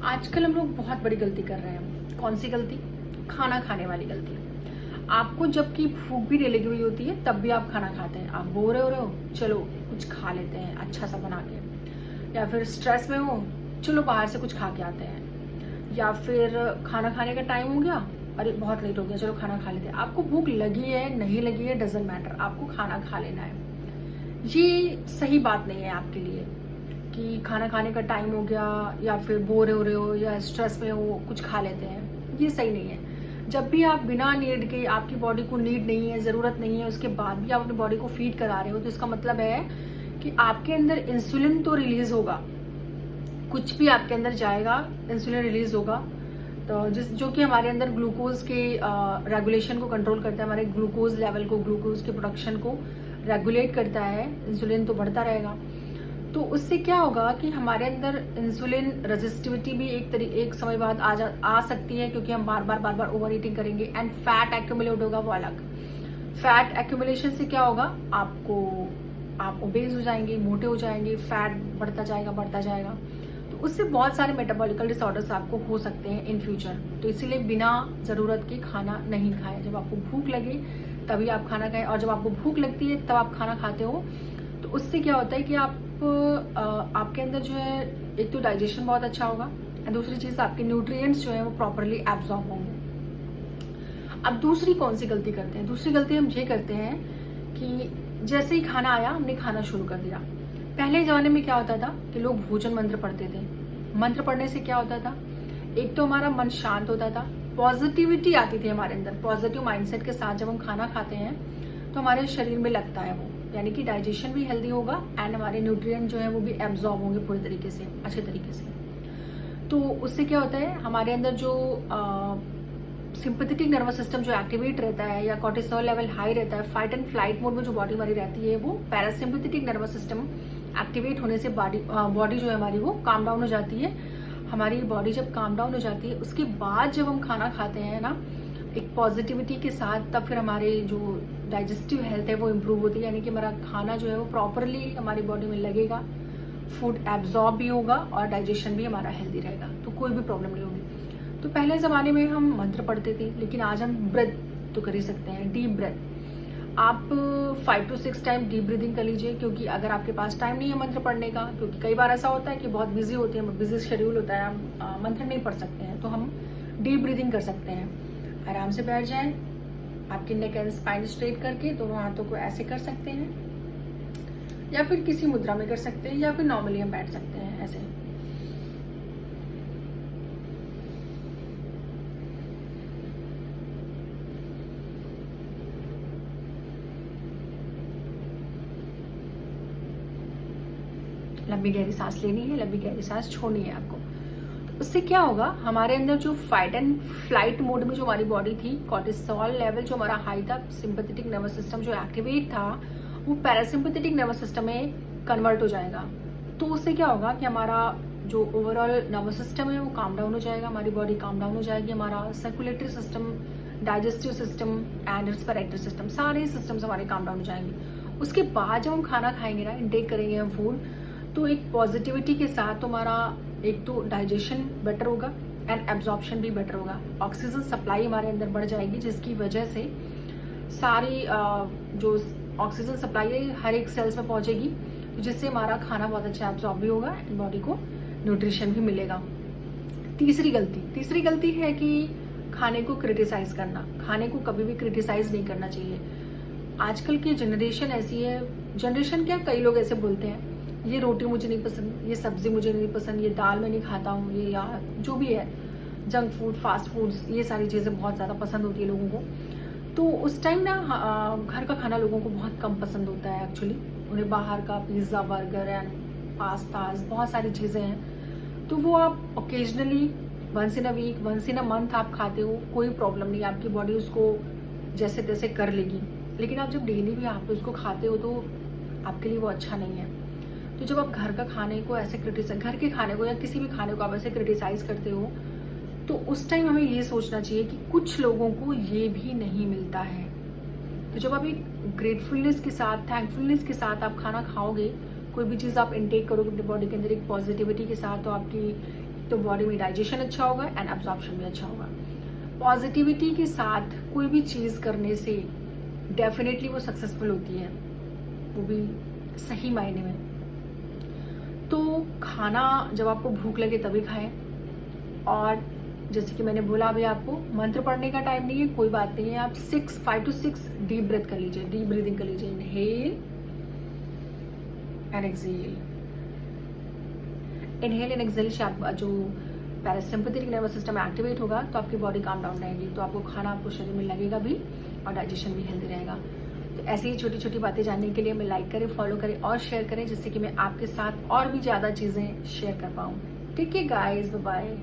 आजकल हम लोग बहुत बड़ी गलती कर रहे हैं। कौन सी गलती? खाना खाने वाली गलती। आपको जबकि भूख भी नहीं लगी हुई होती है तब भी आप खाना खाते हैं। आप बोर हो रहे हो, चलो कुछ खा लेते हैं अच्छा सा बना के। या फिर स्ट्रेस में हो, चलो बाहर से कुछ खा के आते हैं। या फिर खाना खाने का टाइम हो गया, अरे बहुत लेट हो गया, चलो खाना खा लेते हैं। आपको भूख लगी है नहीं लगी है डजंट मैटर, आपको खाना खा लेना है। ये सही बात नहीं है आपके लिए कि खाना खाने का टाइम हो गया या फिर बोर हो रहे हो या स्ट्रेस में हो कुछ खा लेते हैं। ये सही नहीं है। जब भी आप बिना नीड के, आपकी बॉडी को नीड नहीं है, ज़रूरत नहीं है, उसके बाद भी आप अपनी बॉडी को फीड करा रहे हो, तो इसका मतलब है कि आपके अंदर इंसुलिन तो रिलीज होगा। कुछ भी आपके अंदर जाएगा, इंसुलिन रिलीज होगा। तो जो कि हमारे अंदर ग्लूकोज के रेगुलेशन को कंट्रोल करता है, हमारे ग्लूकोज लेवल को, ग्लूकोज के प्रोडक्शन को रेगुलेट करता है। इंसुलिन तो बढ़ता रहेगा, तो उससे क्या होगा कि हमारे अंदर इंसुलिन रेजिस्टिविटी भी एक समय बाद आ सकती है, क्योंकि हम बार बार ओवर ईटिंग करेंगे एंड फैट एक्यूमुलेट होगा। वो अलग फैट एक्यूमुलेशन से क्या होगा, आप ओबेज हो जाएंगे, मोटे हो जाएंगे, फैट बढ़ता जाएगा। तो उससे बहुत सारे मेटाबॉलिकल डिसऑर्डर्स आपको हो सकते हैं इन फ्यूचर। तो इसीलिए बिना जरूरत के खाना नहीं खाएं। जब आपको भूख लगे तभी आप खाना खाएं, और जब आपको भूख लगती है तब आप खाना खाते हो। तो उससे क्या होता है कि आपके अंदर जो है, एक तो डाइजेशन बहुत अच्छा होगा और दूसरी चीज आपके न्यूट्रिएंट्स जो है वो प्रॉपरली एब्जॉर्ब होंगे। अब दूसरी कौन सी गलती करते हैं? दूसरी गलती हम ये करते हैं कि जैसे ही खाना आया हमने खाना शुरू कर दिया। पहले जमाने में क्या होता था कि लोग भोजन मंत्र पढ़ते थे। मंत्र पढ़ने से क्या होता था, एक तो हमारा मन शांत होता था, पॉजिटिविटी आती थी हमारे अंदर। पॉजिटिव माइंडसेट के साथ जब हम खाना खाते हैं तो हमारे शरीर में लगता है वो, यानी कि डाइजेशन भी हेल्दी होगा एंड हमारे न्यूट्रिएंट जो है वो भी एब्जॉर्ब होंगे पूरी तरीके से, अच्छे तरीके से। तो उससे क्या होता है, हमारे अंदर जो सिंपैथेटिक नर्वस सिस्टम जो एक्टिवेट रहता है या कॉर्टिसोल लेवल हाई रहता है, फाइट एंड फ्लाइट मोड में जो बॉडी हमारी रहती है, वो पैरासिम्पैथेटिक नर्वस सिस्टम एक्टिवेट होने से बॉडी जो है हमारी वो काम डाउन हो जाती है। हमारी बॉडी जब काम डाउन हो जाती है, उसके बाद जब हम खाना खाते हैं ना एक पॉजिटिविटी के साथ, तब फिर हमारे जो डाइजेस्टिव हेल्थ है वो इम्प्रूव होती है। यानी कि हमारा खाना जो है वो प्रॉपरली हमारी बॉडी में लगेगा, फूड एब्जॉर्ब भी होगा और डाइजेशन भी हमारा हेल्दी रहेगा, तो कोई भी प्रॉब्लम नहीं होगी। तो पहले ज़माने में हम मंत्र पढ़ते थे, लेकिन आज हम ब्रेथ तो कर ही सकते हैं, डीप ब्रेथ। आप 5 to 6 टाइम डीप ब्रीदिंग कर लीजिए, क्योंकि अगर आपके पास टाइम नहीं है मंत्र पढ़ने का, क्योंकि कई बार ऐसा होता है कि बहुत बिजी होते हैं, बिजी शेड्यूल होता है, हम मंत्र नहीं पढ़ सकते हैं, तो हम डीप ब्रीदिंग कर सकते हैं। आराम से बैठ जाएं, आपकी नेक एंड स्पाइन स्ट्रेट करके दोनों हाथों को ऐसे कर सकते हैं, या फिर किसी मुद्रा में कर सकते हैं, या फिर नॉर्मली हम बैठ सकते हैं ऐसे। लंबी गहरी सांस लेनी है, लंबी गहरी सांस छोड़नी है आपको। उससे क्या होगा, हमारे अंदर जो फाइट एंड फ्लाइट मोड में जो हमारी बॉडी थी, कॉर्टिसोल लेवल जो हमारा हाई था, सिंपैथेटिक नर्वस सिस्टम जो एक्टिवेट था, वो पैरासिम्पैथेटिक नर्वस सिस्टम में कन्वर्ट हो जाएगा। तो उससे क्या होगा कि हमारा जो ओवरऑल नर्वस सिस्टम है वो काम डाउन हो जाएगा, हमारी बॉडी काम डाउन हो जाएगी, हमारा circulatory system, digestive system and respiratory system, सारे सिस्टम्स हमारे काम डाउन हो जाएंगे। उसके बाद जब हम खाना खाएंगे ना, इनटेक करेंगे हम फूड, तो एक पॉजिटिविटी के साथ हमारा एक तो डाइजेशन बेटर होगा एंड एब्जॉर्प्शन भी बेटर होगा। ऑक्सीजन सप्लाई हमारे अंदर बढ़ जाएगी, जिसकी वजह से सारी जो ऑक्सीजन सप्लाई है हर एक सेल्स में पहुंचेगी, जिससे हमारा खाना बहुत अच्छा एब्जॉर्ब भी होगा एंड बॉडी को न्यूट्रिशन भी मिलेगा। तीसरी गलती है कि खाने को क्रिटिसाइज करना। खाने को कभी भी क्रिटिसाइज नहीं करना चाहिए। आजकल की जनरेशन ऐसी है, जनरेशन क्या, कई लोग ऐसे बोलते हैं, ये रोटी मुझे नहीं पसंद, ये सब्जी मुझे नहीं पसंद, ये दाल मैं नहीं खाता हूँ, ये या जो भी है, जंक फूड, फास्ट फूड्स, ये सारी चीज़ें बहुत ज़्यादा पसंद होती है लोगों को। तो उस टाइम ना घर का खाना लोगों को बहुत कम पसंद होता है एक्चुअली। उन्हें बाहर का पिज़्ज़ा, बर्गर एंड पास्ताज, बहुत सारी चीज़ें हैं, तो वो आप occasionally once in a week, once in a month आप खाते हो, कोई प्रॉब्लम नहीं, आपकी बॉडी उसको जैसे तैसे कर लेगी। लेकिन आप जब डेली भी आप उसको खाते हो तो आपके लिए वो अच्छा नहीं है। तो जब आप घर का खाने को ऐसे घर के खाने को या किसी भी खाने को आप ऐसे क्रिटिसाइज करते हो, तो उस टाइम हमें ये सोचना चाहिए कि कुछ लोगों को ये भी नहीं मिलता है। तो जब आप एक ग्रेटफुलनेस के साथ, थैंकफुलनेस के साथ आप खाना खाओगे, कोई भी चीज़ आप इनटेक करोगे अपनी बॉडी के अंदर एक पॉजिटिविटी के साथ, तो आपकी तो बॉडी में डाइजेशन अच्छा होगा एंड एब्जॉर्प्शन भी अच्छा होगा। पॉजिटिविटी के साथ कोई भी चीज़ करने से डेफिनेटली वो सक्सेसफुल होती है, वो भी सही मायने में। तो खाना जब आपको भूख लगे तभी खाएं, और जैसे कि मैंने बोला अभी आपको मंत्र पढ़ने का टाइम नहीं है, कोई बात नहीं है, आप 5 to 6 डीप ब्रेथ कर लीजिए, डीप ब्रीदिंग कर लीजिए, inhale and exhale. Inhale and exhale से आपका जो पैरासिम्पैथेटिक नर्वस सिस्टम एक्टिवेट होगा तो आपकी बॉडी काम डाउन रहेगी, तो आपको खाना आपको शरीर में लगेगा भी और डाइजेशन भी हेल्दी रहेगा। तो ऐसे ही छोटी छोटी बातें जानने के लिए हमें लाइक करें, फॉलो करें और शेयर करें, जिससे कि मैं आपके साथ और भी ज़्यादा चीज़ें शेयर कर पाऊँ। ठीक है गाइज, बाय बाय।